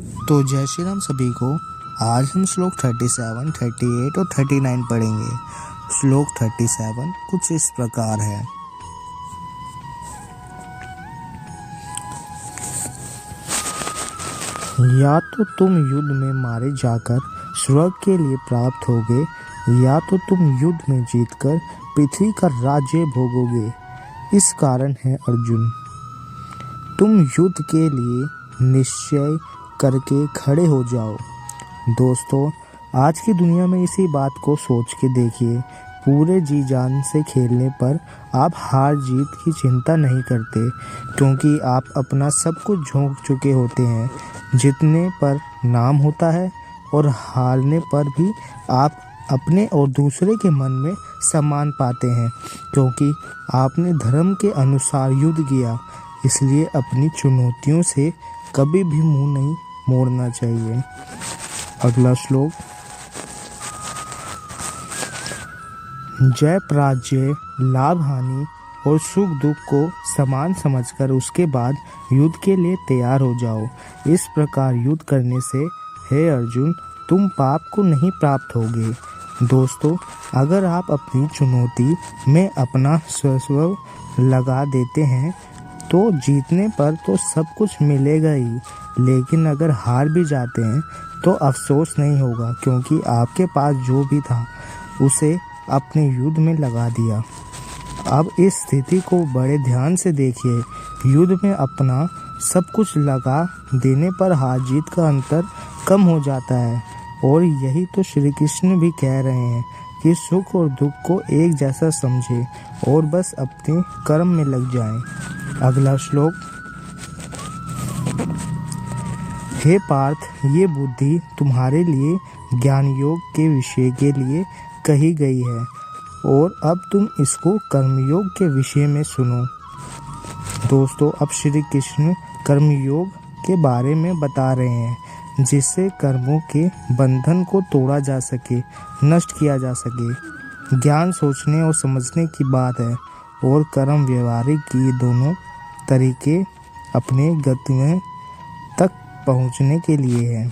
तो जय श्री राम सभी को। आज हम श्लोक 37, 38 और 39 पढ़ेंगे। श्लोक 37 कुछ इस प्रकार है। या तो तुम युद्ध में मारे जाकर स्वर्ग के लिए प्राप्त होगे, या तो तुम युद्ध में जीतकर पृथ्वी का राज्य भोगोगे। इस कारण है अर्जुन, तुम युद्ध के लिए निश्चय करके खड़े हो जाओ। दोस्तों, आज की दुनिया में इसी बात को सोच के देखिए। पूरे जी जान से खेलने पर आप हार जीत की चिंता नहीं करते, क्योंकि आप अपना सब कुछ झोंक चुके होते हैं। जीतने पर नाम होता है और हारने पर भी आप अपने और दूसरे के मन में सम्मान पाते हैं, क्योंकि आपने धर्म के अनुसार युद्ध किया। इसलिए अपनी चुनौतियों से कभी भी मुंह नहीं मोड़ना चाहिए। अगला श्लोक। जय पराजय, लाभ हानि और सुख दुख को समान समझकर उसके बाद युद्ध के लिए तैयार हो जाओ। इस प्रकार युद्ध करने से हे अर्जुन, तुम पाप को नहीं प्राप्त होगे। दोस्तों, अगर आप अपनी चुनौती में अपना सर्वस्व लगा देते हैं तो जीतने पर तो सब कुछ मिलेगा ही, लेकिन अगर हार भी जाते हैं तो अफसोस नहीं होगा, क्योंकि आपके पास जो भी था उसे अपने युद्ध में लगा दिया। अब इस स्थिति को बड़े ध्यान से देखिए। युद्ध में अपना सब कुछ लगा देने पर हार जीत का अंतर कम हो जाता है, और यही तो श्री कृष्ण भी कह रहे हैं कि सुख और दुख को एक जैसा समझे और बस अपने कर्म में लग जाएं। अगला श्लोक। हे पार्थ, ये बुद्धि तुम्हारे लिए ज्ञान योग के विषय के लिए कही गई है, और अब तुम इसको कर्मयोग के विषय में सुनो। दोस्तों, अब श्री कृष्ण कर्मयोग के बारे में बता रहे हैं, जिससे कर्मों के बंधन को तोड़ा जा सके, नष्ट किया जा सके। ज्ञान सोचने और समझने की बात है, और कर्म व्यवहारिक की दोनों तरीके अपने गति में तक पहुंचने के लिए है।